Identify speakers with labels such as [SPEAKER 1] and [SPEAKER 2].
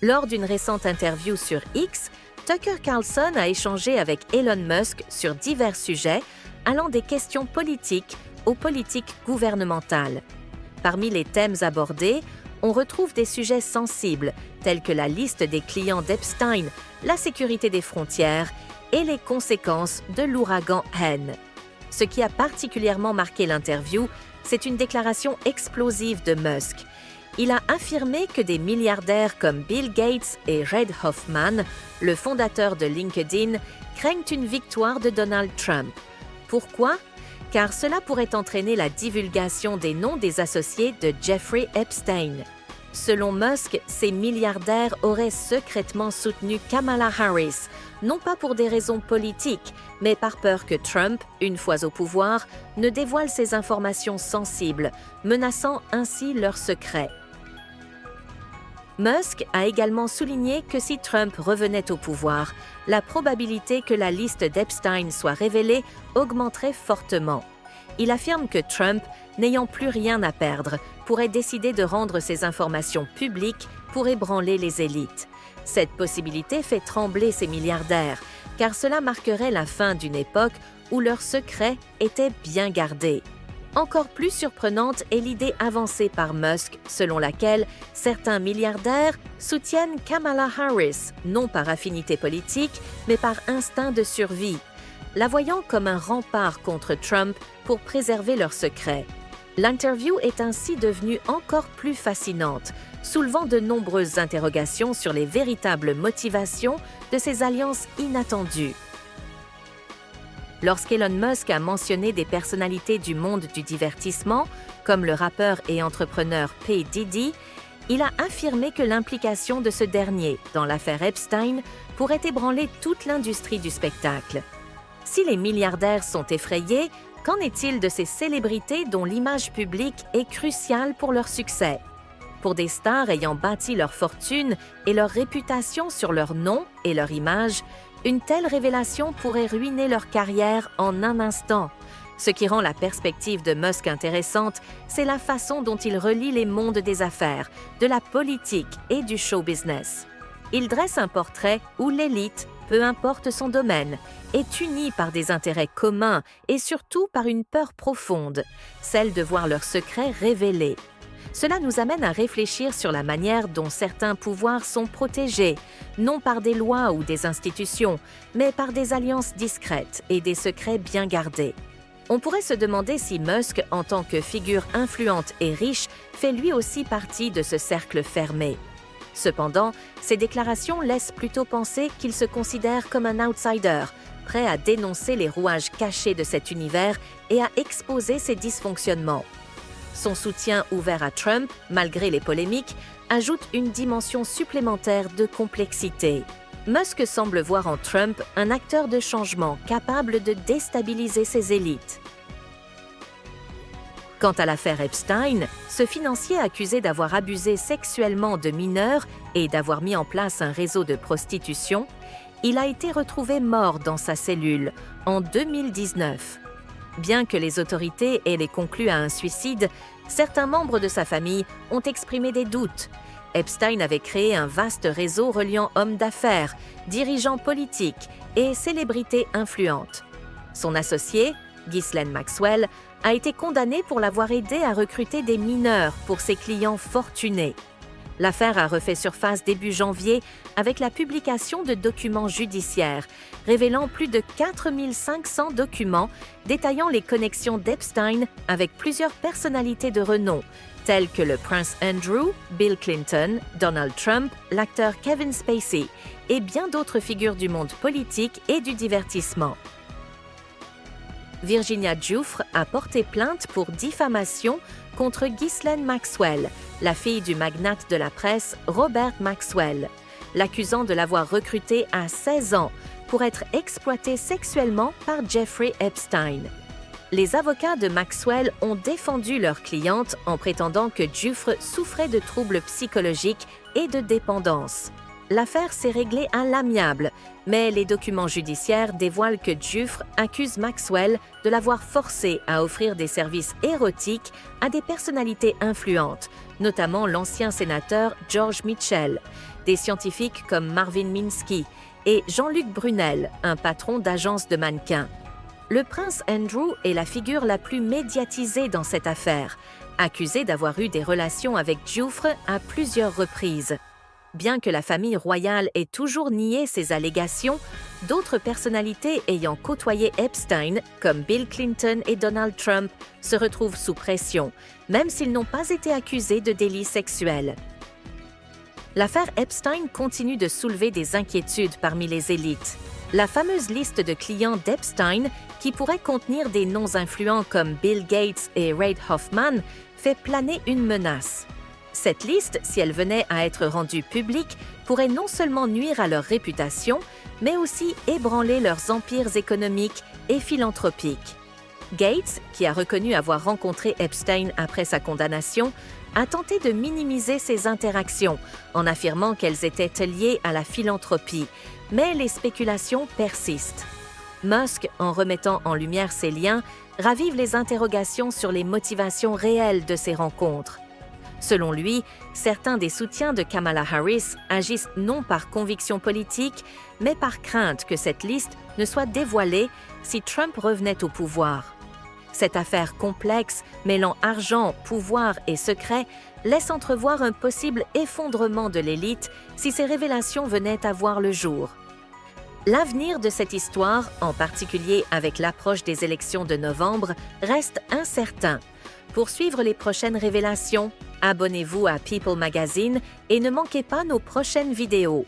[SPEAKER 1] Lors d'une récente interview sur X, Tucker Carlson a échangé avec Elon Musk sur divers sujets, allant des questions politiques aux politiques gouvernementales. Parmi les thèmes abordés, on retrouve des sujets sensibles tels que la liste des clients d'Epstein, la sécurité des frontières et les conséquences de l'ouragan Hen. Ce qui a particulièrement marqué l'interview, c'est une déclaration explosive de Musk. Il a affirmé que des milliardaires comme Bill Gates et Reid Hoffman, le fondateur de LinkedIn, craignent une victoire de Donald Trump. Pourquoi? Car cela pourrait entraîner la divulgation des noms des associés de Jeffrey Epstein. Selon Musk, ces milliardaires auraient secrètement soutenu Kamala Harris, non pas pour des raisons politiques, mais par peur que Trump, une fois au pouvoir, ne dévoile ces informations sensibles, menaçant ainsi leurs secrets. Musk a également souligné que si Trump revenait au pouvoir, la probabilité que la liste d'Epstein soit révélée augmenterait fortement. Il affirme que Trump, n'ayant plus rien à perdre, pourrait décider de rendre ces informations publiques pour ébranler les élites. Cette possibilité fait trembler ces milliardaires, car cela marquerait la fin d'une époque où leurs secrets étaient bien gardés. Encore plus surprenante est l'idée avancée par Musk, selon laquelle certains milliardaires soutiennent Kamala Harris, non par affinité politique, mais par instinct de survie, la voyant comme un rempart contre Trump pour préserver leurs secrets. L'interview est ainsi devenue encore plus fascinante, soulevant de nombreuses interrogations sur les véritables motivations de ces alliances inattendues. Lorsqu'Elon Musk a mentionné des personnalités du monde du divertissement, comme le rappeur et entrepreneur P. Diddy, il a affirmé que l'implication de ce dernier dans l'affaire Epstein pourrait ébranler toute l'industrie du spectacle. Si les milliardaires sont effrayés, qu'en est-il de ces célébrités dont l'image publique est cruciale pour leur succès? Pour des stars ayant bâti leur fortune et leur réputation sur leur nom et leur image, une telle révélation pourrait ruiner leur carrière en un instant. Ce qui rend la perspective de Musk intéressante, c'est la façon dont il relie les mondes des affaires, de la politique et du show business. Il dresse un portrait où l'élite, peu importe son domaine, est unie par des intérêts communs et surtout par une peur profonde, celle de voir leurs secrets révélés. Cela nous amène à réfléchir sur la manière dont certains pouvoirs sont protégés, non par des lois ou des institutions, mais par des alliances discrètes et des secrets bien gardés. On pourrait se demander si Musk, en tant que figure influente et riche, fait lui aussi partie de ce cercle fermé. Cependant, ces déclarations laissent plutôt penser qu'il se considère comme un outsider, prêt à dénoncer les rouages cachés de cet univers et à exposer ses dysfonctionnements. Son soutien ouvert à Trump, malgré les polémiques, ajoute une dimension supplémentaire de complexité. Musk semble voir en Trump un acteur de changement capable de déstabiliser ses élites. Quant à l'affaire Epstein, ce financier accusé d'avoir abusé sexuellement de mineurs et d'avoir mis en place un réseau de prostitution, il a été retrouvé mort dans sa cellule en 2019. Bien que les autorités aient conclu à un suicide, certains membres de sa famille ont exprimé des doutes. Epstein avait créé un vaste réseau reliant hommes d'affaires, dirigeants politiques et célébrités influentes. Son associé, Ghislaine Maxwell, a été condamné pour l'avoir aidé à recruter des mineurs pour ses clients fortunés. L'affaire a refait surface début janvier avec la publication de documents judiciaires, révélant plus de 4500 documents détaillant les connexions d'Epstein avec plusieurs personnalités de renom, telles que le prince Andrew, Bill Clinton, Donald Trump, l'acteur Kevin Spacey et bien d'autres figures du monde politique et du divertissement. Virginia Giuffre a porté plainte pour diffamation contre Ghislaine Maxwell, la fille du magnate de la presse Robert Maxwell, l'accusant de l'avoir recrutée à 16 ans pour être exploitée sexuellement par Jeffrey Epstein. Les avocats de Maxwell ont défendu leur cliente en prétendant que Giuffre souffrait de troubles psychologiques et de dépendance. L'affaire s'est réglée à l'amiable, mais les documents judiciaires dévoilent que Giuffre accuse Maxwell de l'avoir forcé à offrir des services érotiques à des personnalités influentes, notamment l'ancien sénateur George Mitchell, des scientifiques comme Marvin Minsky et Jean-Luc Brunel, un patron d'agence de mannequins. Le prince Andrew est la figure la plus médiatisée dans cette affaire, accusé d'avoir eu des relations avec Giuffre à plusieurs reprises. Bien que la famille royale ait toujours nié ces allégations, d'autres personnalités ayant côtoyé Epstein, comme Bill Clinton et Donald Trump, se retrouvent sous pression, même s'ils n'ont pas été accusés de délits sexuels. L'affaire Epstein continue de soulever des inquiétudes parmi les élites. La fameuse liste de clients d'Epstein, qui pourrait contenir des noms influents comme Bill Gates et Reid Hoffman, fait planer une menace. Cette liste, si elle venait à être rendue publique, pourrait non seulement nuire à leur réputation, mais aussi ébranler leurs empires économiques et philanthropiques. Gates, qui a reconnu avoir rencontré Epstein après sa condamnation, a tenté de minimiser ces interactions en affirmant qu'elles étaient liées à la philanthropie, mais les spéculations persistent. Musk, en remettant en lumière ces liens, ravive les interrogations sur les motivations réelles de ces rencontres. Selon lui, certains des soutiens de Kamala Harris agissent non par conviction politique, mais par crainte que cette liste ne soit dévoilée si Trump revenait au pouvoir. Cette affaire complexe, mêlant argent, pouvoir et secret, laisse entrevoir un possible effondrement de l'élite si ces révélations venaient à voir le jour. L'avenir de cette histoire, en particulier avec l'approche des élections de novembre, reste incertain. Pour suivre les prochaines révélations, abonnez-vous à People Magazine et ne manquez pas nos prochaines vidéos.